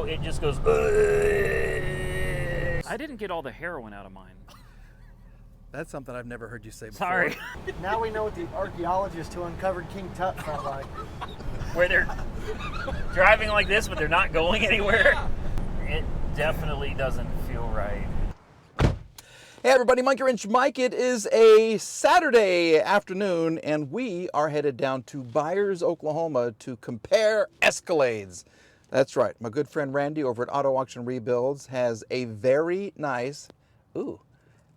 it just goes. I didn't get all the heroin out of mine. That's something I've never heard you say before. Sorry. Now we know what the archaeologist who uncovered King Tut felt like. Where they're driving like this, but they're not going anywhere. It definitely doesn't feel right. Hey everybody, Monkey Wrench Mike. It is a Saturday afternoon and we are headed down to Byers, Oklahoma to compare Escalades. That's right, my good friend Randy over at Auto Auction Rebuilds has a very nice,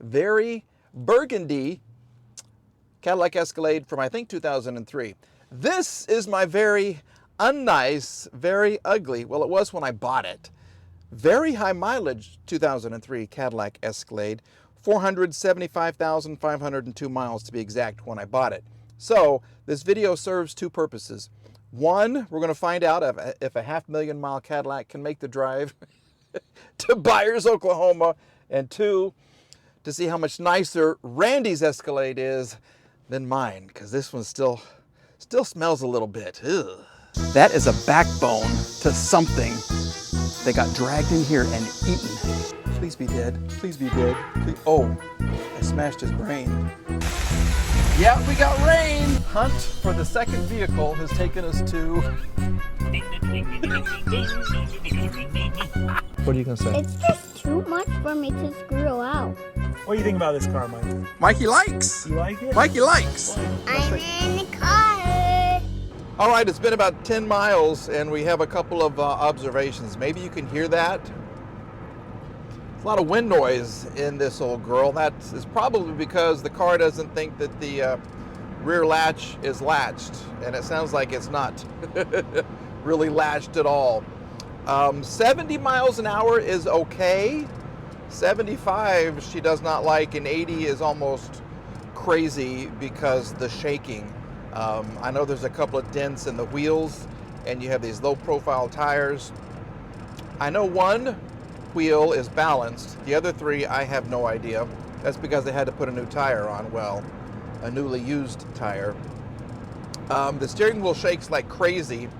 very burgundy Cadillac Escalade from I think 2003. This is my very unnice, very ugly, well it was when I bought it, very high mileage 2003 Cadillac Escalade, 475,502 miles to be exact when I bought it. So this video serves two purposes. One, we're going to find out if a 500,000-mile Cadillac can make the drive to Byers, Oklahoma. And two, to see how much nicer Randy's Escalade is than mine, because this one still smells a little bit. Ugh. That is a backbone to something that got dragged in here and eaten. Please be dead. Please be dead. Please. Oh, I smashed his brain. Yeah, we got rain. Hunt for the second vehicle has taken us to... What are you going to say? It's just too much for me to screw out. What do you think about this car, Mike? Mikey likes. You like it? Mikey likes. I'm in the car. All right, it's been about 10 miles and we have a couple of observations. Maybe you can hear that. A lot of wind noise in this old girl. That is probably because the car doesn't think that the rear latch is latched, and it sounds like it's not really latched at all. 70 miles an hour is okay. 75 she does not like, and 80 is almost crazy because the shaking. I know there's a couple of dents in the wheels, and you have these low profile tires. I know one wheel is balanced. The other three, I have no idea. That's because they had to put a new tire on. Well, a newly used tire. The steering wheel shakes like crazy,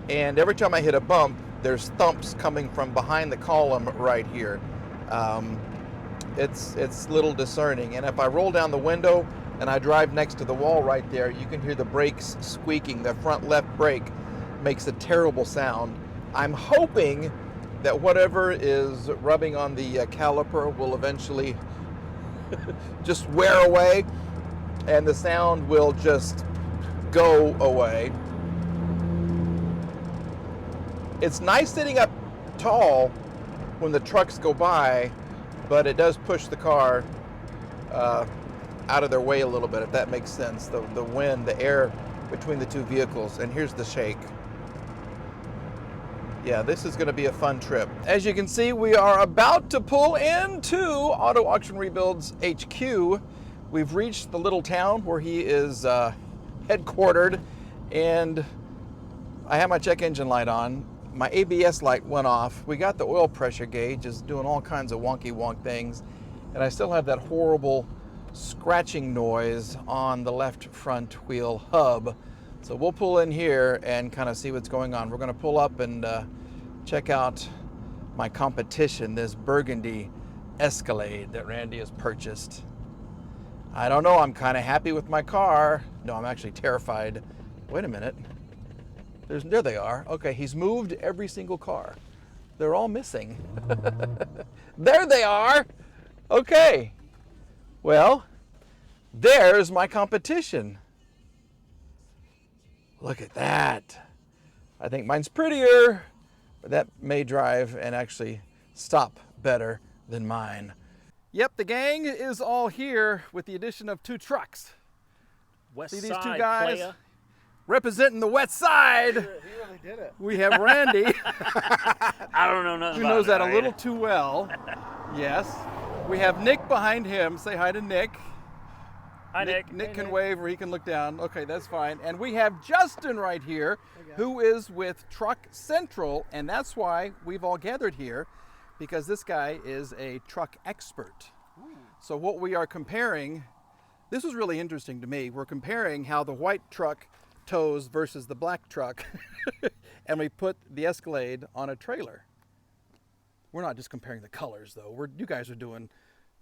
and every time I hit a bump, there's thumps coming from behind the column right here. It's little discerning, and if I roll down the window and I drive next to the wall right there, you can hear the brakes squeaking. The front left brake makes a terrible sound. I'm hoping that whatever is rubbing on the caliper will eventually just wear away and the sound will just go away. It's nice sitting up tall when the trucks go by, but it does push the car out of their way a little bit, if that makes sense. The wind, the air between the two vehicles, and here's the shake. Yeah, this is going to be a fun trip. As you can see, we are about to pull into Auto Auction Rebuilds HQ. We've reached the little town where he is headquartered, and I have my check engine light on. My ABS light went off. We got the oil pressure gauge, is doing all kinds of wonky wonk things, and I still have that horrible scratching noise on the left front wheel hub. So we'll pull in here and kind of see what's going on. We're going to pull up and check out my competition, this burgundy Escalade that Randy has purchased. I don't know, I'm kind of happy with my car. No, I'm actually terrified. Wait a minute. There they are. Okay, he's moved every single car. They're all missing. There they are. Okay. Well, there's my competition. Look at that. I think mine's prettier, but that may drive and actually stop better than mine. Yep, the gang is all here with the addition of two trucks. West See these side, two guys playa. representing the west side. He really did it. We have Randy, I don't know nothing who about knows it, that a right? little too well. Yes. We have Nick behind him. Say hi to Nick. Hi, Nick. Nick can wave or he can look down. Okay, that's fine. And we have Justin right here, who is with Truck Central, and that's why we've all gathered here, because this guy is a truck expert. Ooh. So what we are comparing, this was really interesting to me. We're comparing how the white truck tows versus the black truck, and we put the Escalade on a trailer. We're not just comparing the colors, though. You guys are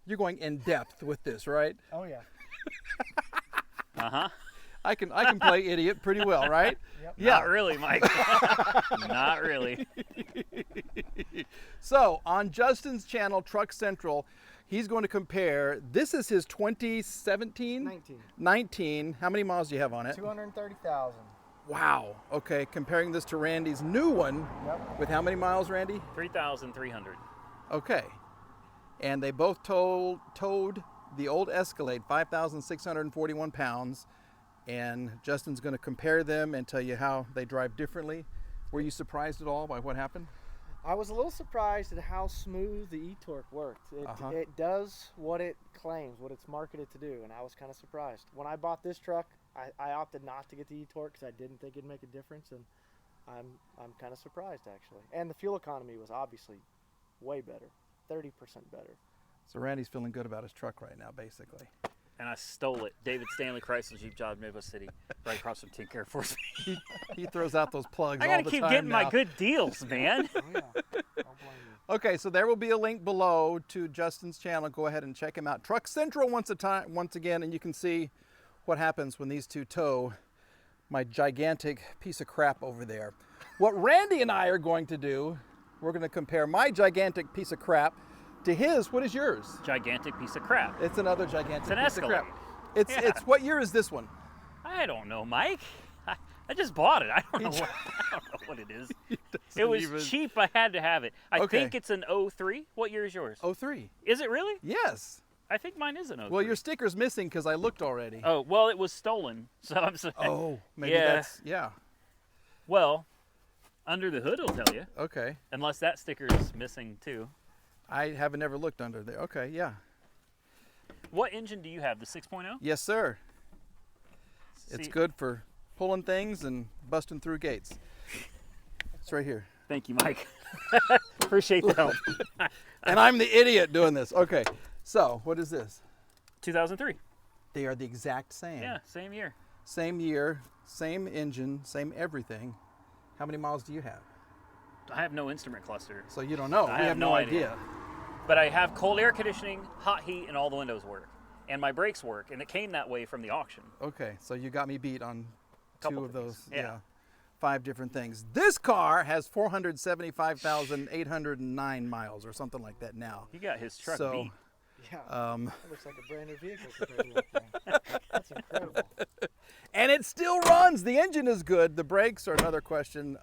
you're going in depth with this, right? Oh yeah. Uh-huh. I can play idiot pretty well, right? Yep. Yeah. Not really, Mike. Not really. So on Justin's channel, Truck Central, he's going to compare. This is his 2017? 19. How many miles do you have on it? 230,000. Wow. Okay. Comparing this to Randy's new one. Yep. With how many miles, Randy? 3,300. Okay. And they both towed the old Escalade, 5,641 pounds. And Justin's going to compare them and tell you how they drive differently. Were you surprised at all by what happened? I was a little surprised at how smooth the e-torque worked. It does what it claims, what it's marketed to do, and I was kind of surprised. When I bought this truck, I opted not to get the e-torque because I didn't think it'd make a difference, and I'm kind of surprised actually. And the fuel economy was obviously way better, 30% better. So Randy's feeling good about his truck right now, basically. And I stole it. David Stanley Chrysler Jeep Job, Nova City, right across from Tink Air Force. He throws out those plugs I all gotta the keep time getting now. my good deals, man. Oh yeah, don't blame you. Okay, so there will be a link below to Justin's channel. Go ahead and check him out. Truck Central once again, and you can see what happens when these two tow my gigantic piece of crap over there. What Randy and I are going to do, we're going to compare my gigantic piece of crap to his. What is yours? Gigantic piece of crap. It's another gigantic It's an piece of Escalade. crap. It's Yeah. what year is this one? I don't know, Mike. I just bought it. I don't know what it is. It was cheap. I had to have it. I Okay. think it's an 03. What year is yours? 03. Is it really? Yes. I think mine is an 03. Well, your sticker's missing because I looked already. Oh, well, it was stolen. So I'm saying. Oh, maybe Yeah. that's, yeah. Well, under the hood will tell you. Okay. Unless that sticker is missing too. I haven't ever looked under there. Okay, yeah. What engine do you have? The 6.0? Yes, sir. It's See- good for pulling things and busting through gates. It's right here. Thank you, Mike. Appreciate the help. And I'm the idiot doing this. Okay, so what is this? 2003. They are the exact same. Yeah, same year. Same year, same engine, same everything. How many miles do you have? I have no instrument cluster, So you don't know. I We have no no idea. but I have cold air conditioning, hot heat, and all the windows work. And my brakes work, and it came that way from the auction. Okay, so you got me beat on Couple two of those. things, yeah. 5 different things. This car has 475,809 miles or something like that now. He got his truck So, beat. Yeah, Um, that looks like a brand new vehicle compared to that thing. That's incredible. and it still runs. The engine is good. The brakes are another question.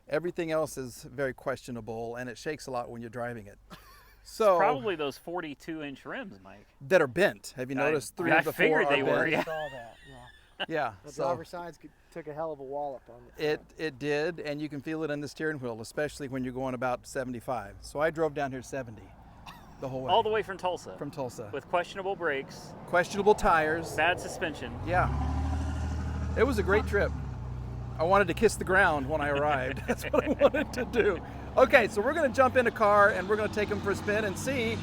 Everything else is very questionable, and it shakes a lot when you're driving it. So Probably those 42-inch rims, Mike. that are bent. Have you noticed? 3 I of the 4 figured are they were, bent. yeah. I saw that. Yeah. Yeah. The So driver's sides took a hell of a wallop on it. it did, and you can feel it in the steering wheel, especially when you're going about 75. So I drove down here 70 the whole way. All the way from Tulsa. From Tulsa. With questionable brakes, Questionable tires. bad suspension. Yeah. It was a great trip. I wanted to kiss the ground when I arrived. That's what I wanted to do. Okay, so we're going to jump in a car and we're going to take them for a spin and see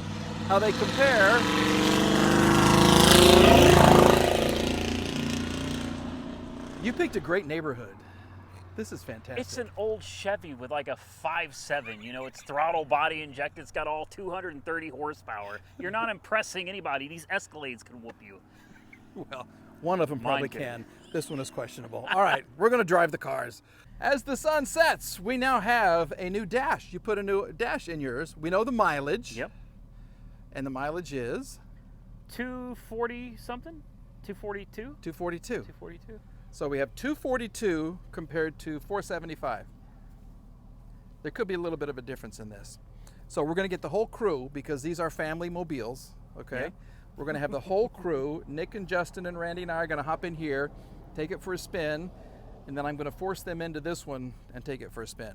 how they compare. You picked a great neighborhood. This is fantastic. It's an old Chevy with like a 5.7. You know, it's throttle body injected. It's got all 230 horsepower. You're not impressing anybody. These Escalades can whoop you. Well, one of them probably Mine can. can. This one is questionable. All right, we're going to drive the cars. As the sun sets, we now have a new dash. You put a new dash in yours. We know the mileage. Yep. And the mileage is 240 something? 242? 242. 242. So we have 242 compared to 475. There could be a little bit of a difference in this. So we're going to get the whole crew because these are family mobiles, okay? Yeah. We're going to have the whole crew. Nick and Justin and Randy and I are going to hop in here, take it for a spin, and then I'm going to force them into this one and take it for a spin.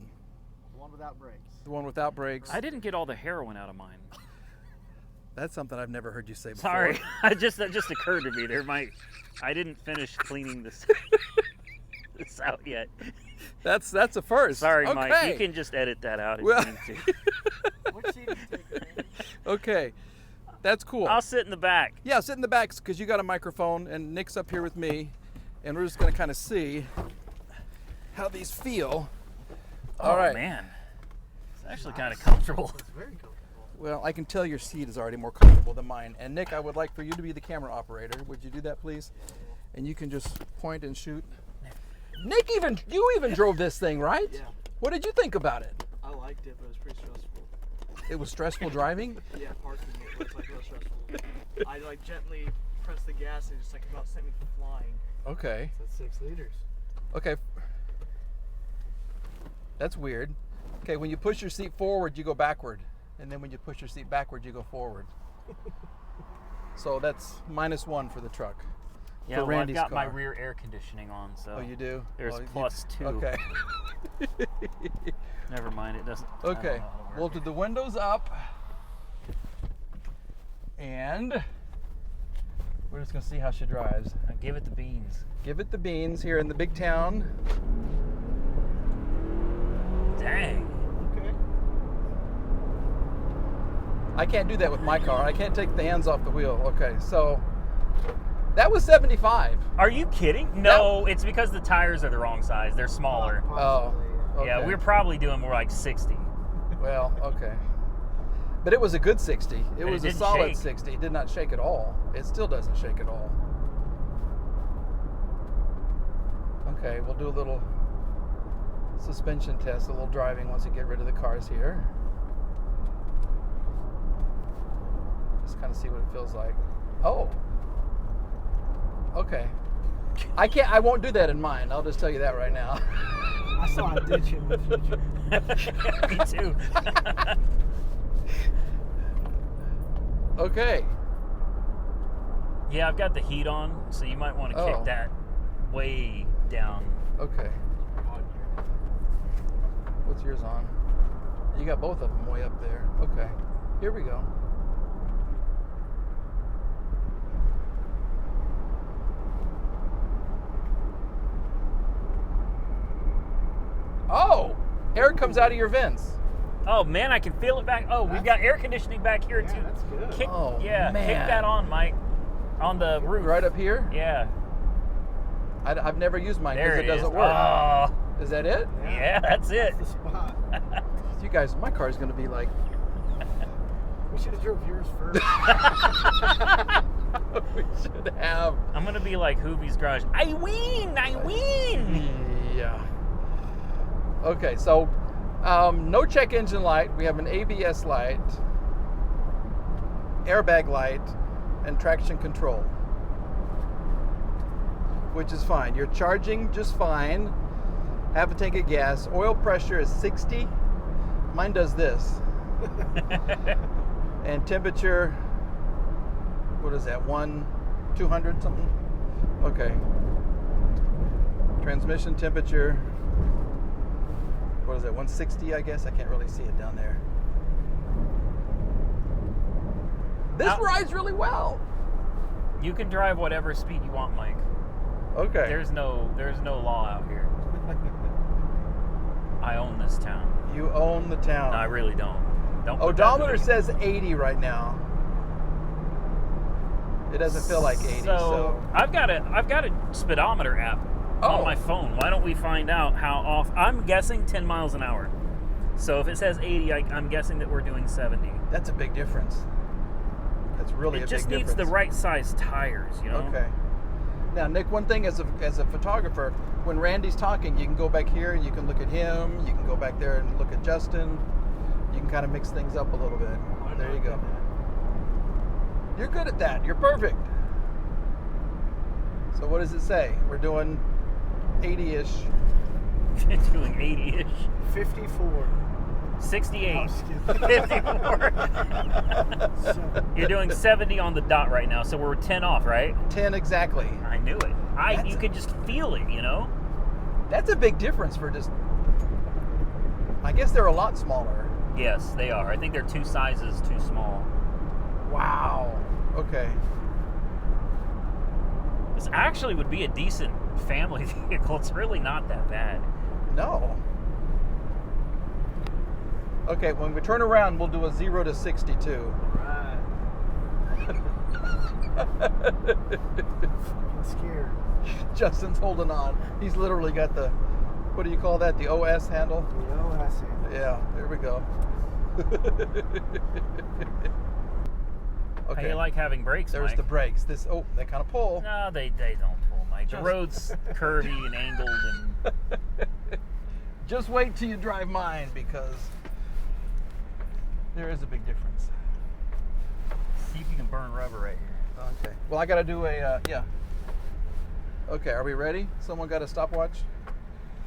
The one without brakes. The one without brakes. I didn't get all the heroin out of mine. That's something I've never heard you say before. Sorry. That just occurred to me. I didn't finish cleaning this out yet. That's a first. Sorry, okay. Mike. You can just edit that out if Well- you need to. Which seat did you take, Randy? Okay. That's cool. I'll sit in the back. Yeah, sit in the back because you got a microphone and Nick's up here with me. and we're just going to kind of see how these feel. Oh, All right. man. It's actually kind of comfortable. It's very comfortable. Well, I can tell your seat is already more comfortable than mine. And Nick, I would like for you to be the camera operator. Would you do that, please? And you can just point and shoot. Nick, you even drove this thing, right? Yeah. What did you think about it? I liked it, but it was pretty stressful. It was stressful driving? Yeah, parking it was like real stressful. I like gently pressed the gas and it just like about sent me flying. Okay. That's 6 liters. Okay. That's weird. Okay, when you push your seat forward, you go backward. And then when you push your seat backward, you go forward. So that's -1 for the truck. Yeah, for well, Randy's I've got my car. rear air conditioning on, so. Oh, you do? There's Well, +2. Okay. Never mind, it doesn't. I don't Okay. know how to We'll work do it. the windows up. And we're just going to see how she drives. Now give it the beans. Give it the beans here in the big town. Dang. Okay. I can't do that with my car. I can't take the hands off the wheel. Okay, so that was 75. Are you kidding? No, it's because the tires are the wrong size. They're smaller. Oh, okay. Yeah, we're probably doing more like 60. Well, okay. But it was a good 60. It But was it a didn't solid shake. 60. It did not shake at all. It still doesn't shake at all. Okay, we'll do a little suspension test, a little driving once we get rid of the cars here. Just kind of see what it feels like. Oh. Okay. I won't do that in mine. I'll just tell you that right now. I saw a ditch in the future. Me too. Okay. Yeah, I've got the heat on, so you might want to Oh. kick that way down. Okay. What's yours on? You got both of them way up there. Okay. Here we go. Oh! Air comes out of your vents. Oh man, I can feel it back. Oh, we've got air conditioning back here Yeah, too. that's good. Kick, Oh, yeah, man. kick that on, Mike. On the roof. Right up here? Yeah. I've never used mine There because it is. doesn't work. Oh, Is that it? yeah, that's it. That's the spot. You guys, my car is going to be like... We should have drove yours first. we should have. I'm gonna be like Hoovie's garage. I win. Yeah. Okay, so no check engine light. We have an ABS light, airbag light, and traction control, which is fine. You're charging just fine. Have a tank of gas. Oil pressure is 60. Mine does this. And temperature, what is that, 200 something? Okay. Transmission temperature, what is that, 160 I guess? I can't really see it down there. This rides really well. You can drive whatever speed you want, Mike. Okay. There's no law out here. I own this town. You own the town. No, I really don't. Don't. put that Odometer in the- says 80 right now. It doesn't feel like 80, so. I've got a speedometer app on my phone. Why don't we find out how off? I'm guessing 10 miles an hour. So if it says 80, I'm guessing that we're doing 70. That's a big difference. That's really a It big just difference. needs the right size tires, you know? Okay. Now, Nick, one thing as a photographer, when Randy's talking, you can go back here and you can look at him. You can go back there and look at Justin. You can kind of mix things up a little bit. There you go. You're good at that. You're perfect. So what does it say? We're doing 80-ish. Doing 80-ish. 54. 68. Oh, excuse me. 54. You're doing 70 on the dot right now, so we're 10 off, right? 10 exactly. I knew it. You could just feel it, you know? That's a big difference for just... I guess they're a lot smaller. Yes, they are. I think they're 2 sizes too small. Wow. Okay. This actually would be a decent family vehicle. It's really not that bad. No. Okay, when we turn around, we'll do a 0 to 62. Right. I'm scared. Justin's holding on. He's literally got the, what do you call that? The OS handle? The OS handle. Yeah, there we go. How you like having brakes, There's Mike? the brakes. This, oh, they kind of pull. No, they don't pull, Mike. The road's curvy and angled, and Just wait till you drive mine, because there is a big difference. see if you can burn rubber right here. Okay. Well, I got to do a, yeah. Okay, are we ready? Someone got a stopwatch?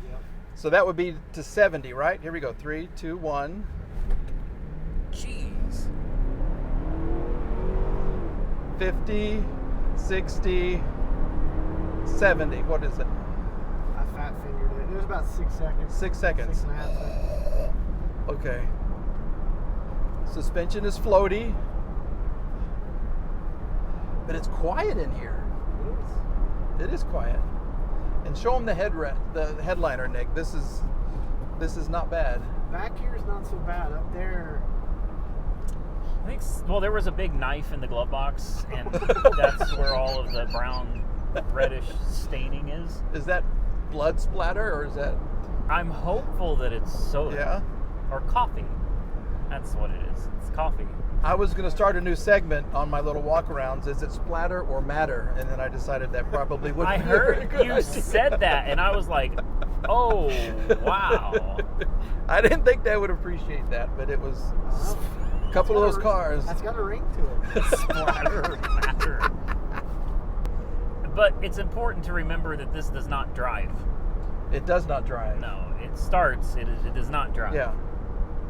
Yep. So that would be to 70, right? Here we go. 3, 2, 1. Jeez. 50, 60, 70. What is it? I fat fingered it. It was about 6 seconds. 6 seconds. 6.5 seconds. Okay. Suspension is floaty, but it's quiet in here. It is quiet. And show them the the headliner, Nick. This is not bad. Back here is not so bad. Up there, I think, well, there was a big knife in the glove box, and that's where all of the brown, reddish staining is. Is that blood splatter, or is that? I'm hopeful that it's soda. Yeah. Or coffee. That's what it is. It's coffee. I was going to start a new segment on my little walkarounds. Is it splatter or matter? And then I decided that probably wouldn't I be a very heard good you idea. said that, and I was like, oh, wow. I didn't think they would appreciate that, but it was a couple of those cars. That's got a ring to it. Splatter, matter. But it's important to remember that this does not drive. It does not drive. No, it starts, it does not drive. Yeah.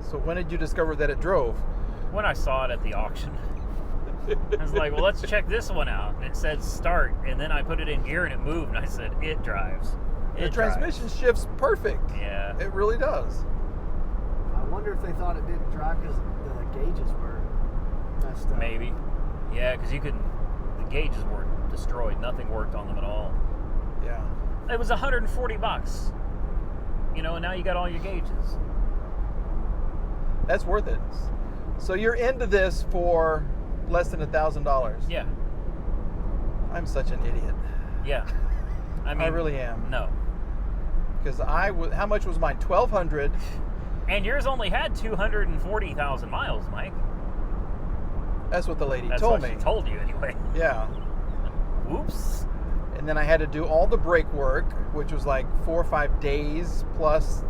So when did you discover that it drove? When I saw it at the auction, I was like, well, let's check this one out. And it said start, and then I put it in gear and it moved, and I said, it drives. The transmission shifts perfect. Yeah. It really does. I wonder if they thought it didn't drive because the gauges were messed up. Maybe. Yeah, because the gauges were destroyed. Nothing worked on them at all. Yeah. It was $140. And now you got all your gauges. That's worth it. So you're into this for less than $1,000. Yeah. I'm such an idiot. Yeah. I really am. No. Because how much was mine? $1,200. And yours only had 240,000 miles, Mike. That's what the lady That's told what me. she told you anyway. Yeah. Oops. And then I had to do all the brake work, which was like 4 or 5 days plus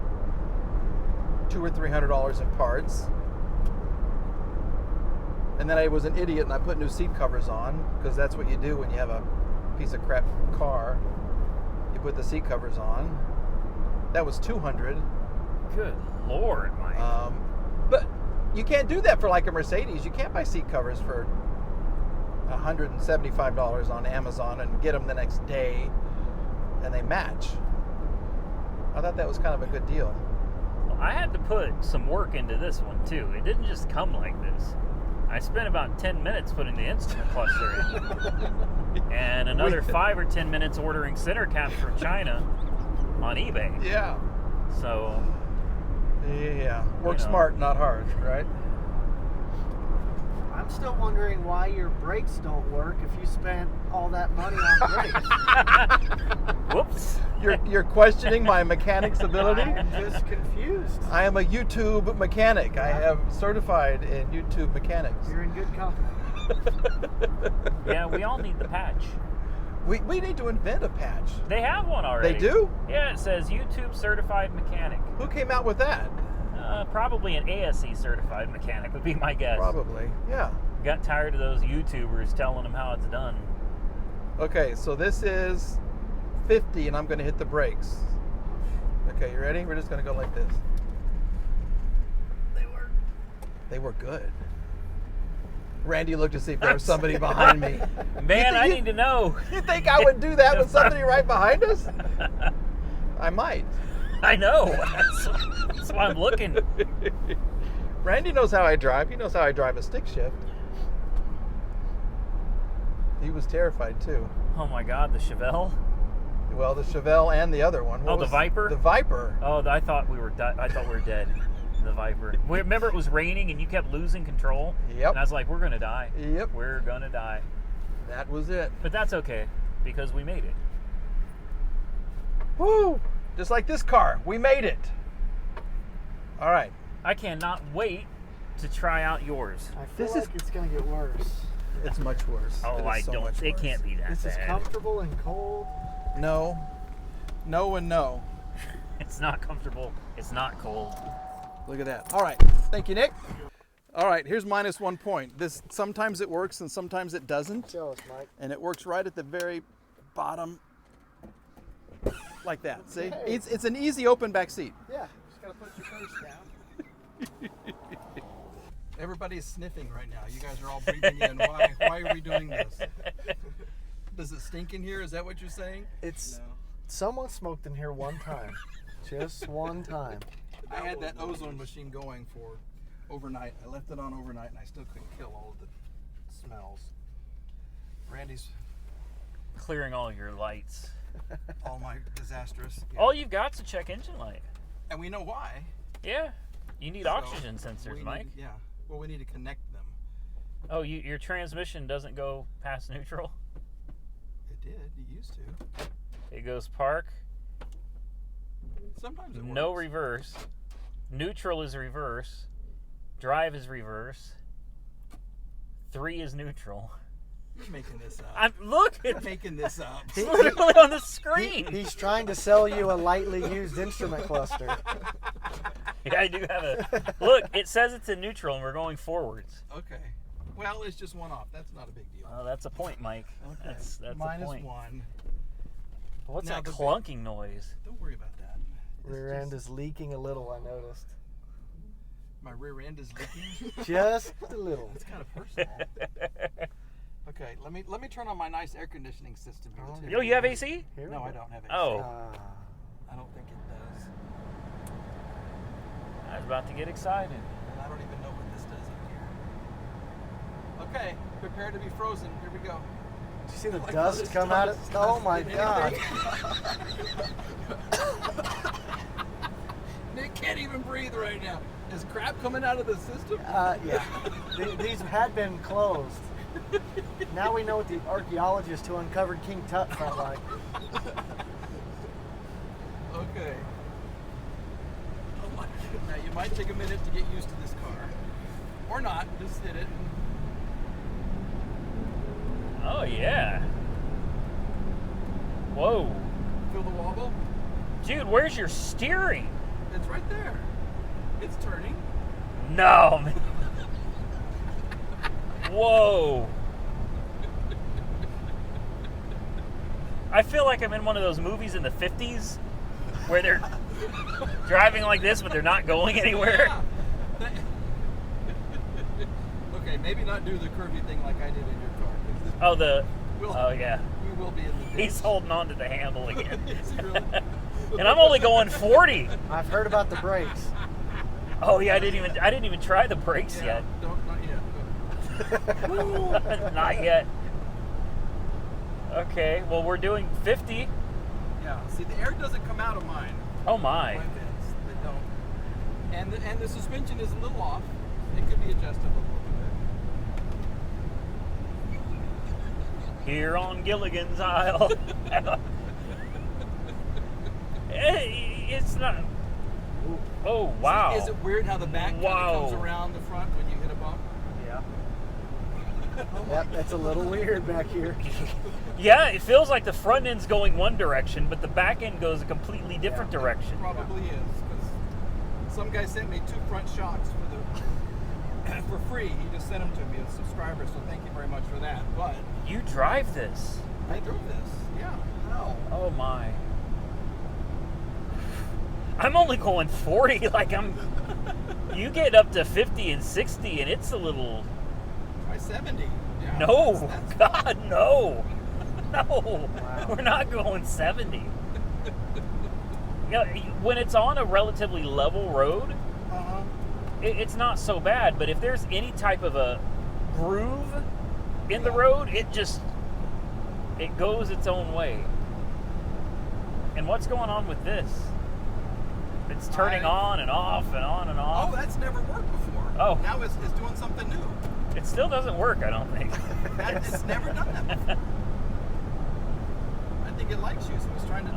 $200 or $300 in parts. And then I was an idiot and I put new seat covers on, because that's what you do when you have a piece of crap car. You put the seat covers on. That was $200. Good Lord, Mike. But you can't do that for like a Mercedes. You can't buy seat covers for $175 on Amazon and get them the next day, and they match. I thought that was kind of a good deal. Well, I had to put some work into this one too. It didn't just come like this. I spent about 10 minutes putting the instrument cluster in, and another 5 or 10 minutes ordering center caps from China on eBay. Yeah. So. Yeah. Work smart, not hard, right? I'm still wondering why your brakes don't work if you spent all that money on brakes. Whoops. You're questioning my mechanic's ability? I'm just confused. I am a YouTube mechanic. I have certified in YouTube mechanics. You're in good company. Yeah, we all need the patch. We need to invent a patch. They have one already. They do? Yeah, it says YouTube certified mechanic. Who came out with that? Probably an ASE certified mechanic would be my guess. Probably, yeah. Got tired of those YouTubers telling them how it's done. Okay, so this is 50 and I'm going to hit the brakes. Okay, you ready? We're just going to go like this. They were good. Randy looked to see if there was somebody behind me. Man, I need to know. You think I would do that with somebody right behind us? I might. I know. That's why I'm looking. Randy knows how I drive. He knows how I drive a stick shift. He was terrified too. Oh my God, the Chevelle. Well, the Chevelle and the other one. The Viper. The Viper. Oh, I thought we were dead. The Viper. Remember, it was raining and you kept losing control. Yep. And I was like, we're gonna die. Yep. We're gonna die. That was it. But that's okay because we made it. Woo! Just like this car. We made it. All right. I cannot wait to try out yours. I feel This like is- it's gonna get worse. It's much worse. Oh, It is I so don't. much It worse. can't be that This is bad. comfortable and cold. No. No and no. It's not comfortable. It's not cold. Look at that. All right. Thank you, Nick. All right. Here's -1 point. This sometimes it works and sometimes it doesn't. Show us, Mike. And it works right at the very bottom, like that. See? Hey. It's an easy open back seat. Yeah, just gotta put your face down. Everybody's sniffing right now. You guys are all breathing in. Why are we doing this? Does it stink in here? Is that what you're saying? It's someone smoked in here one time, just one time. I had that ozone machine going for overnight. I left it on overnight and I still couldn't kill all of the smells. Randy's Clearing all your lights. all my disastrous. Yeah. All you've got's a check engine light. And we know why. Yeah. You need So, oxygen sensors, we Mike. need- yeah. Well, we need to connect them. Oh, your transmission doesn't go past neutral? It did. It used to. It goes park, Sometimes it no works. reverse. Neutral is reverse. Drive is reverse. 3 is neutral. You're making this up. Look, You're it's making this up. literally on the screen. He's trying to sell you a lightly used instrument cluster. Yeah, I do have a look. It says it's in neutral, and we're going forwards. Okay. Well, it's just one off. That's not a big deal. Oh, that's a point, Mike. Okay. That's a point. -1. What's Now that the clunking noise? Don't worry about that. It's Rear end just- is leaking a little, I noticed. My rear end is leaking. Just a little. It's kind of personal. Okay, let me turn on my nice air conditioning system here. Oh, too. Yo, you have AC? Here we No, go. I don't have AC. Oh, I don't think it does. I was about to get excited. And I don't even know what this does up here. Okay, prepare to be frozen. Here we go. Did you see the Like dust all this come out of dust Oh my and god. Nick can't even breathe right now. Is crap coming out of the system? Yeah. These had been closed. Now we know what the archaeologist who uncovered King Tut felt like. Okay. Oh my goodness. Now you might take a minute to get used to this car. Or not, just hit it. Oh yeah. Whoa, Feel the wobble? dude, where's your steering? It's right there. It's turning. No, man. Whoa. I feel like I'm in one of those movies in the 50s where they're driving like this, but they're not going anywhere. Yeah. Okay, maybe not do the curvy thing like I did in your car. 'Cause this- Oh, we'll- oh yeah. We will be in the He's holding on to the handle again. Is he really? And I'm only going 40. I've heard about the brakes. Oh yeah, I didn't even try the brakes Yeah, yet. not yet. Not yet. Okay, well we're doing 50. Yeah, see the air doesn't come out of mine. Oh my. My vents, they don't. And the suspension is a little off. It could be adjusted a little bit. Here on Gilligan's Isle. It's not. Oh wow. Is it weird how the back kind of comes Wow. around the front when you hit a bump? Yeah. Yep, that's a little weird back here. Yeah, it feels like the front end's going one direction, but the back end goes a completely different direction. Probably is, because some guy sent me 2 front shocks for free. He just sent them to me as a subscriber, so thank you very much for that. But You drive this. I drove this. Yeah. No. Oh my. I'm only going 40. Like you get up to 50 and 60, and it's a little. Try 70. Yeah. No, That's God, no, no. Wow. We're not going 70. Yeah, when it's on a relatively level road, Uh-huh. it's not so bad. But if there's any type of a groove in the road, it goes its own way. And what's going on with this? It's turning on and off and on and off. Oh, that's never worked before. Oh. Now it's doing something new. It still doesn't work, I don't think. It's never done that before. I think it likes you, so it's trying to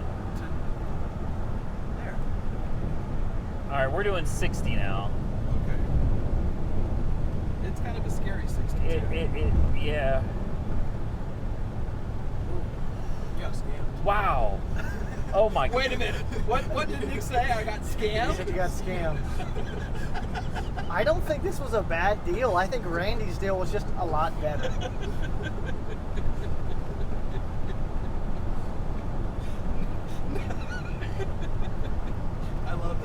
All right, we're doing 60 now. Okay. It's kind of a scary 60. Yeah. You got scammed. Wow. Oh my. Wait a minute. What did Nick say? I got scammed? He said you got scammed. I don't think this was a bad deal. I think Randy's deal was just a lot better. I love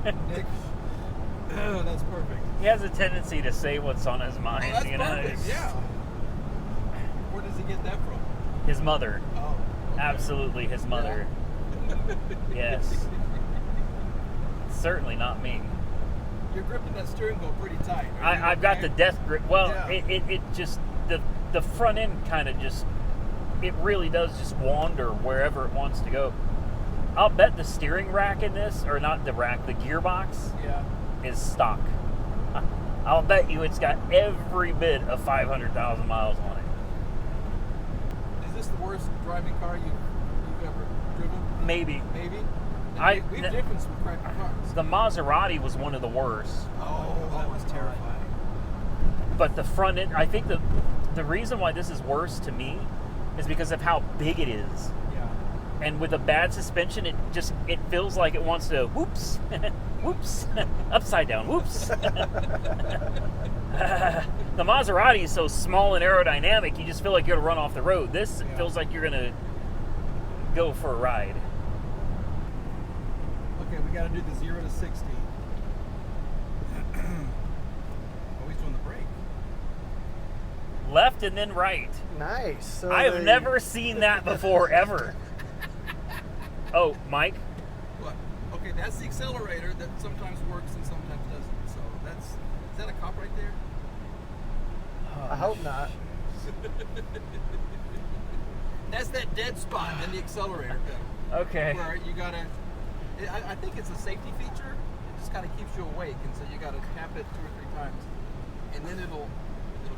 that. Nick. Oh, that's perfect. He has a tendency to say what's on his mind. Oh, that's you know? perfect. Yeah. Where does he get that from? His mother. Oh. Okay. Absolutely his mother. Yeah. Yes. Certainly not me. You're gripping that steering wheel pretty tight. I've got the death grip. Well, Yeah. it just, the front end kind of just, it really does just wander wherever it wants to go. I'll bet the steering rack in this, or not the rack, the gearbox Yeah. is stock. I'll bet you it's got every bit of 500,000 miles on it. Is this the worst driving car you've ever driven? Maybe. Maybe. We have the- difference with crappy cars. The Maserati was one of the worst. Oh, that was terrifying. But the front end, I think the reason why this is worse to me is because of how big it is. Yeah. And with a bad suspension, it feels like it wants to whoops, whoops, upside down, whoops. The Maserati is so small and aerodynamic, you just feel like you're gonna run off the road. This feels like you're gonna go for a ride. Okay, we got to do the 0 to 60. Oh, he's doing the brake. Left and then right. Nice. So I have never seen that before, ever. Oh, Mike? What? Okay, that's the accelerator that sometimes works and sometimes doesn't. So is that a cop right there? I hope not. That's that dead spot in the accelerator pedal. Okay. Where you gotta, I think it's a safety feature. It just kind of keeps you awake, and so you gotta tap it 2 or 3 times, and then it'll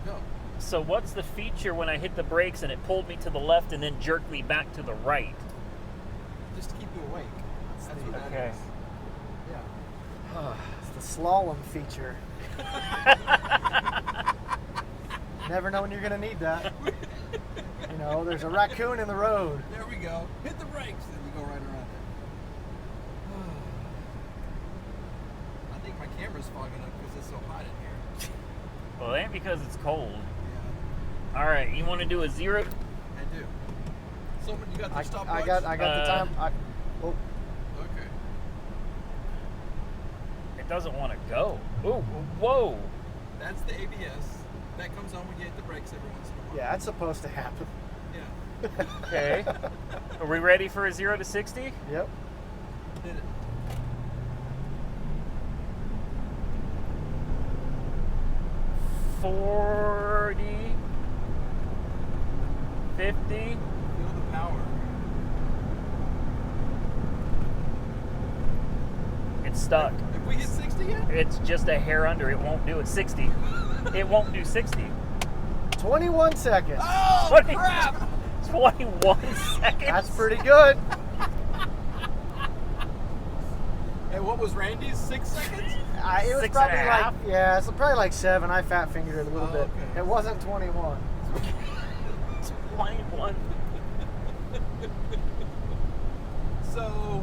go. So what's the feature when I hit the brakes and it pulled me to the left and then jerked me back to the right? Just to keep you awake. That's what that Okay. is. Yeah. It's the slalom feature. Never know when you're gonna need that. You know, there's a raccoon in the road. There we go. Hit the brakes, and you go right around it. I think my camera's fogging up because it's so hot in here. Well, it ain't because it's cold. Yeah, All right, you want to do a 0? I do. So you got the stopwatch? I got the time. Oh, Okay. It doesn't want to go. Ooh, whoa. That's the ABS. That comes on when you hit the brakes every once in a while. yeah, that's supposed to happen. Yeah. Okay. Are we ready for a 0 to 60? Yep. Hit it. $40, $50. Feel the power. It's stuck. Have we hit 60 yet? It's just a hair under. It won't do it. 60. It won't do 60. 21 seconds. Oh, 20 crap! 21 seconds. That's pretty good. And what was Randy's? 6 seconds? It was 6 and probably a like half? it's probably like 7. I fat fingered it a little Oh, bit. okay. It wasn't 21. 21. So,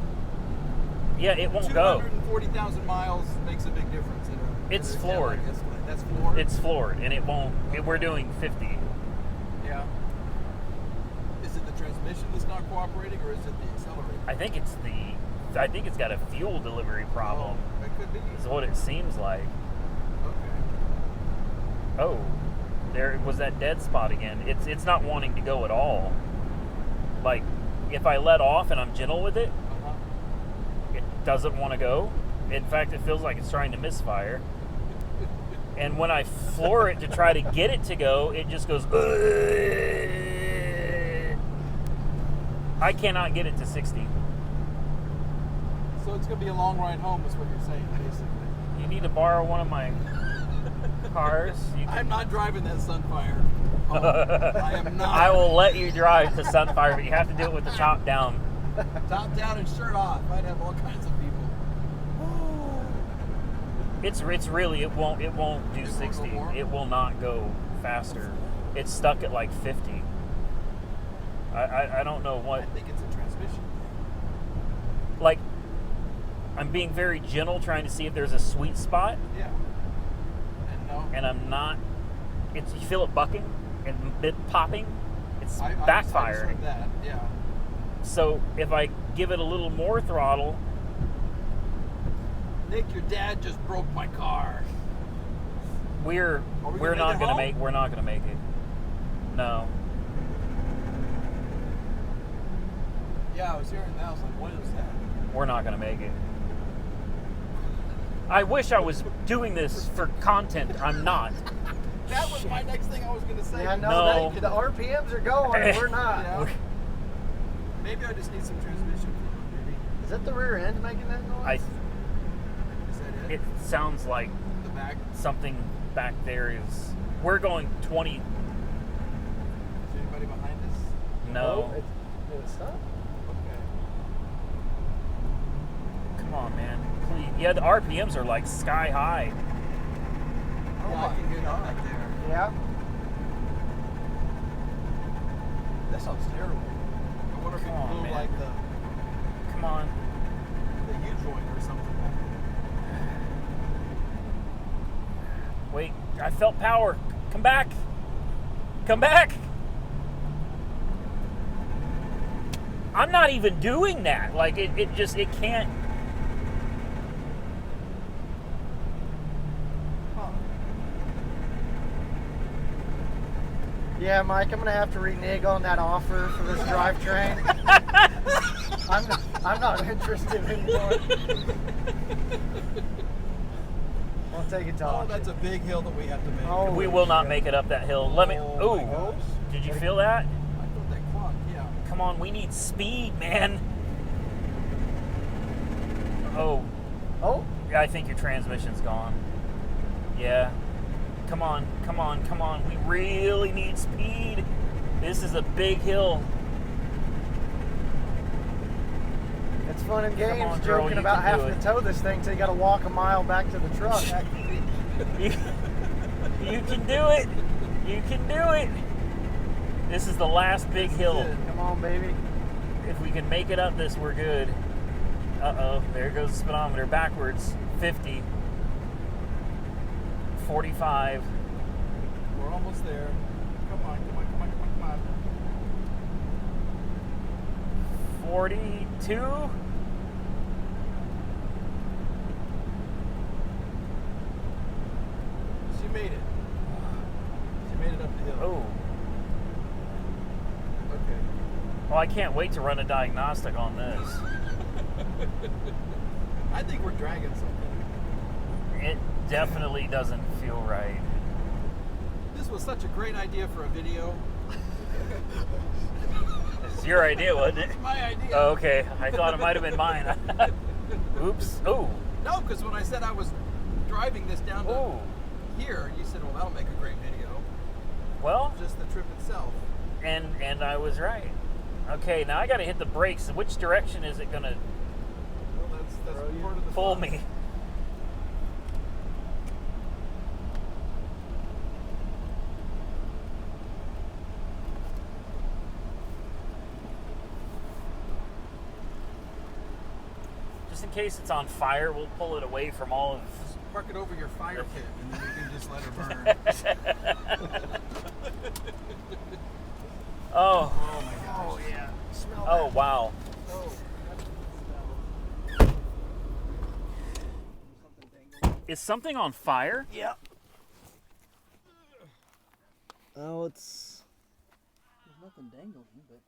Yeah, it won't go. 240,000 miles makes a big difference. It's in a floored. Cadillac Escalade. That's floored? It's floored, and it won't. We're doing 50. Yeah. Is it the transmission that's not cooperating, or is it the accelerator? I think it's got a fuel delivery problem. Oh, that could be. Is what it seems like. Okay. Oh, there was that dead spot again. It's not wanting to go at all. Like, if I let off and I'm gentle with it, Uh-huh. it doesn't want to go. In fact, it feels like it's trying to misfire. And when I floor it to try to get it to go, it just goes. I cannot get it to 60. So it's going to be a long ride home, is what you're saying, basically. You need to borrow one of my cars. I'm not driving that Sunfire home. I am not. I will let you drive to Sunfire, but you have to do it with the top down. Top down and shirt off. I'd have all kinds of people. It's really it won't do 60. It will not go faster. It's stuck at like 50. I don't know what. I think it's a transmission. Like, I'm being very gentle, trying to see if there's a sweet spot. Yeah. And no. And I'm not. You feel it bucking and mid popping. It's backfiring. I just heard that. Yeah. So if I give it a little more throttle. Nick, your dad just broke my car. We're not gonna make it. No. Yeah, I was hearing that. I was like, what is that? We're not gonna make it. I wish I was doing this for content. I'm not. That was my next thing I was gonna say. Yeah, No. the RPMs are going. We're not. Yeah. Maybe I just need some transmission. Maybe. Is that the rear end making that noise? Is that it? It sounds like The back. something back there is. We're going 20. Is anybody behind us? No. Did it stop? Okay. Come on, man. Please. Yeah, the RPMs are like sky high. Oh, I can hear that back there. Yeah. That sounds terrible. I wonder if Come it on, blew man. like Come on. the U-joint or something. Wait, I felt power. Come back. Come back. I'm not even doing that. Like, it can't. Yeah, Mike, I'm gonna have to renege on that offer for this drivetrain. I'm not interested anymore. I'll take it to Oh, auction. that's a big hill that we have to make. Oh, We will not make it up that hill. Let me. Oh my Ooh. gosh. Did you feel that? I thought that clock, yeah. Come on, we need speed, man. Oh. Oh, Yeah, I think your transmission's gone. Yeah. Come on, come on, come on. We really need speed. This is a big hill. it's fun and games on, girl, joking you about can do having it. to tow this thing till you got to walk a mile back to the truck. You can do it. You can do it. This is the last big hill. Come on, baby. If we can make it up this, we're good. Uh-oh, there goes the speedometer backwards. 50. 45. We're almost there. Come on, come on, come on, come on, come on. 42. She made it. She made it up the hill. Oh. Okay. Well, I can't wait to run a diagnostic on this. I think we're dragging something. It definitely doesn't feel right. This was such a great idea for a video. It's your idea, wasn't it? My idea. Oh, okay. I thought it might have been mine. Oops. Oh. No, because when I said I was driving this down to Oh. here, you said, well, that'll make a great video. Well, Just the trip itself. and I was right. Okay, now I got to hit the brakes. Which direction is it going to Well, that's part of the pull fun. me? Just in case it's on fire, we'll pull it away from all of. Just park it over your fire pit, and then you can just let her burn. Oh. Oh my gosh. Oh, yeah. Smell Oh, that. wow. Oh. Is something on fire? Yep. Oh, it's... There's nothing dangling, but...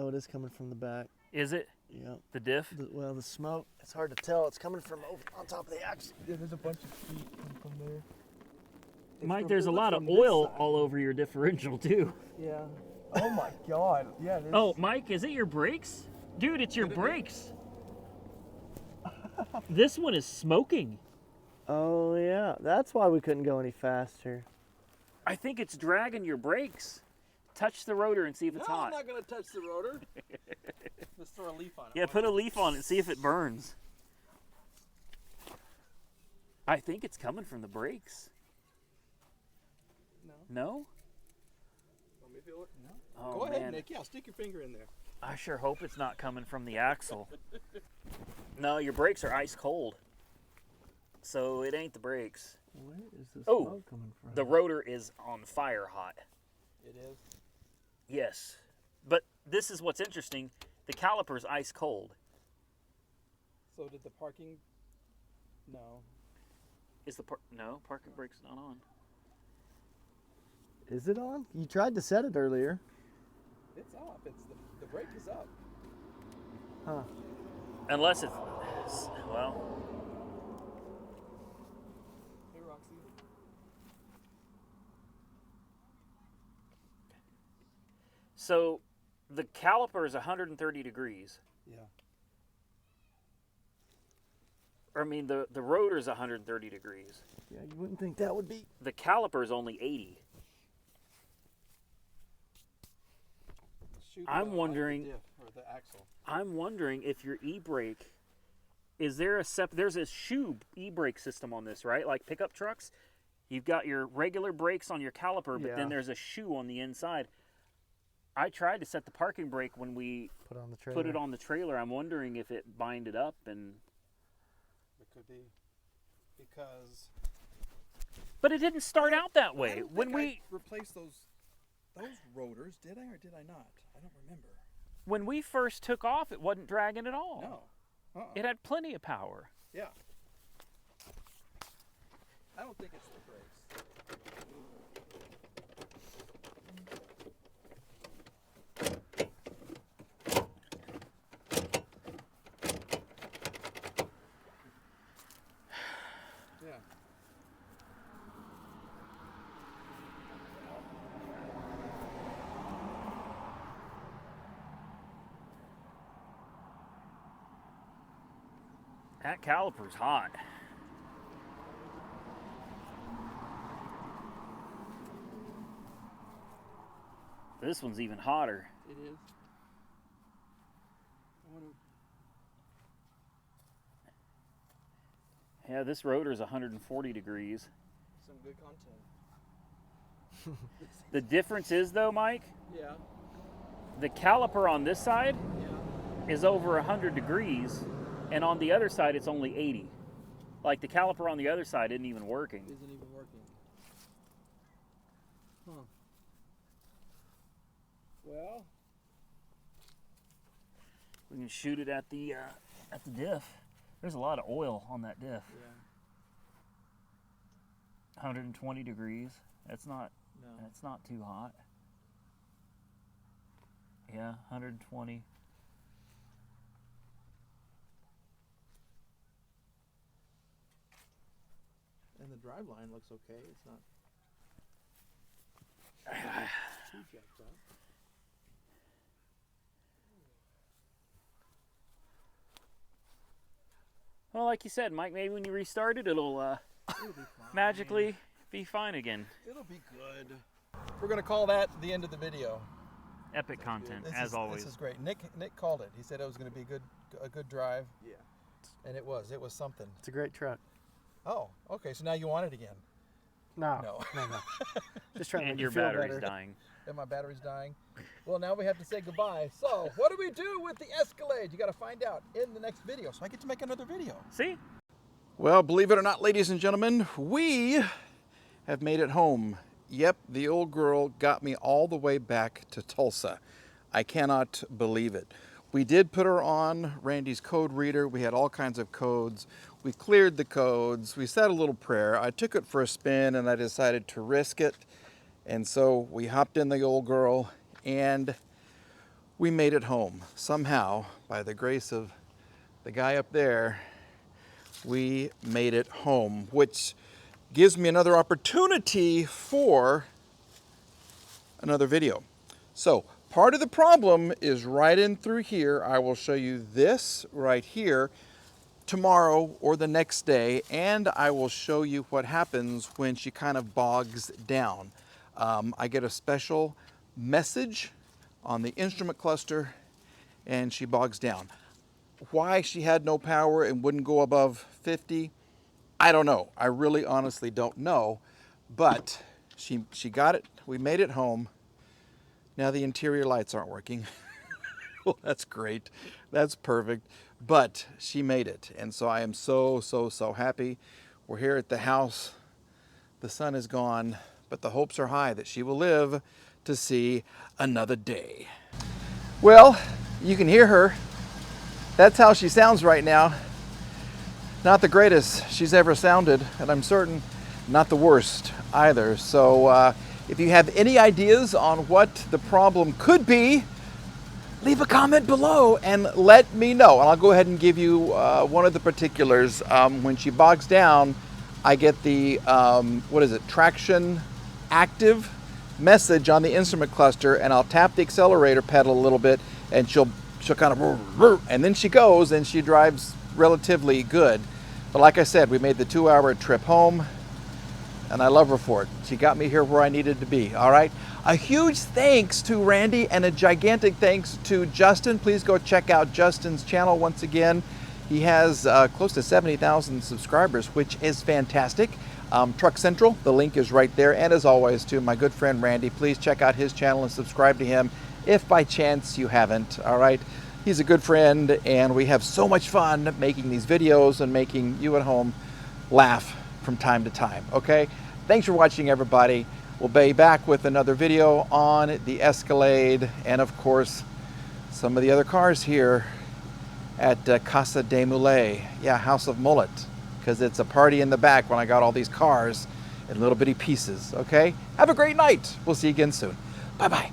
Oh, it is coming from the back. Is it? Yep. The diff? Well, the smoke, it's hard to tell. It's coming from over on top of the axle. Yeah, there's a bunch of feet from there. Mike, there's a lot of oil all over your differential, too. Yeah. Oh my god. Yeah, there's... Oh, Mike, is it your brakes? Dude, it's your brakes. This one is smoking. Oh, yeah. That's why we couldn't go any faster. I think it's dragging your brakes. Touch the rotor and see if it's No, hot. I'm not going to touch the rotor. Let's throw a leaf on it. Yeah, put a leaf on it and see if it burns. I think it's coming from the brakes. No. No? Let me feel it. No. Oh, Go ahead, man. Nick. Yeah, stick your finger in there. I sure hope it's not coming from the axle. No, your brakes are ice cold. So it ain't the brakes. Where is the Oh, smoke coming from? The rotor is on fire hot. It is. Yes. But this is what's interesting. The caliper's ice cold. So did the parking? No. Is the parking brake's not on. Is it on? You tried to set it earlier. It's off. It's the brake is up. Huh. Unless it's, well, Hey, Roxy. so the caliper is 130 degrees. Yeah. I mean, the rotor is 130 degrees. Yeah, you wouldn't think that would be. The caliper is only 80. Shoot I'm wondering. the diff or the axle. I'm wondering if your e-brake, is there there's a shoe e-brake system on this, right? Like pickup trucks, you've got your regular brakes on your caliper, but then there's a shoe on the inside. I tried to set the parking brake when we Put on the trailer. put it on the trailer. I'm wondering if it binded up and. It could be because. But it didn't start out that I way. don't When think we I replaced those rotors, did I or did I not? I don't remember. when we first took off, it wasn't dragging at all. No. It had plenty of power. Yeah. I don't think it's the brakes. Yeah. That caliper's hot. This one's even hotter. It is. I want to Yeah, this rotor's 140 degrees. some good content. The difference is, though, Mike, Yeah. the caliper on this side Yeah. is over 100 degrees, and on the other side, it's only 80. Like, the caliper on the other side isn't even working. Isn't even working. Huh. Well. We can shoot it at the diff. There's a lot of oil on that diff. Yeah. 120 degrees. That's not too hot. Yeah, 120. And the drive line looks okay. It's not too jacked up. Well, like you said, Mike, maybe when you restart it, it'll magically be fine again. It'll be good. We're gonna call that the end of the video. Epic content, This as is, always. This is great. Nick called it. He said it was gonna be a good drive. Yeah. And it was something. It's a great truck. Oh, okay. So now you want it again? No. No. Just trying to And make your you feel battery's better. dying. And my battery's dying. Well, now we have to say goodbye. So, what do we do with the Escalade? You got to find out in the next video. So I get to make another video. See? Well, believe it or not, ladies and gentlemen, we have made it home. Yep, the old girl got me all the way back to Tulsa. I cannot believe it. We did put her on Randy's code reader. We had all kinds of codes. We cleared the codes. We said a little prayer. I took it for a spin and I decided to risk it. And so we hopped in the old girl and we made it home. Somehow, by the grace of the guy up there, we made it home, which gives me another opportunity for another video. So part of the problem is right in through here. I will show you this right here tomorrow or the next day, and I will show you what happens when she kind of bogs down. I get a special message on the instrument cluster and she bogs down. Why she had no power and wouldn't go above 50, I don't know. I really honestly don't know. But she got it. We made it home. Now the interior lights aren't working. Well, that's great. That's perfect. But she made it. And so I am so, so, so happy. We're here at the house. The sun is gone, but the hopes are high that she will live to see another day. Well, you can hear her. That's how she sounds right now. Not the greatest she's ever sounded, and I'm certain not the worst either. So if you have any ideas on what the problem could be, leave a comment below and let me know. And I'll go ahead and give you one of the particulars. When she bogs down, I get the, traction active message on the instrument cluster, and I'll tap the accelerator pedal a little bit, and she'll kind of, and then she goes and she drives relatively good. But like I said, we made the 2-hour trip home, and I love her for it. She got me here where I needed to be, all right? A huge thanks to Randy and a gigantic thanks to Justin. Please go check out Justin's channel once again. He has close to 70,000 subscribers, which is fantastic. Truck Central, the link is right there. And as always, to my good friend Randy, please check out his channel and subscribe to him if by chance you haven't, all right? He's a good friend, and we have so much fun making these videos and making you at home laugh from time to time, okay? Thanks for watching, everybody. We'll be back with another video on the Escalade and, of course, some of the other cars here at Casa de Mullet. Yeah, House of Mullet, because it's a party in the back when I got all these cars in little bitty pieces, okay? Have a great night. We'll see you again soon. Bye-bye.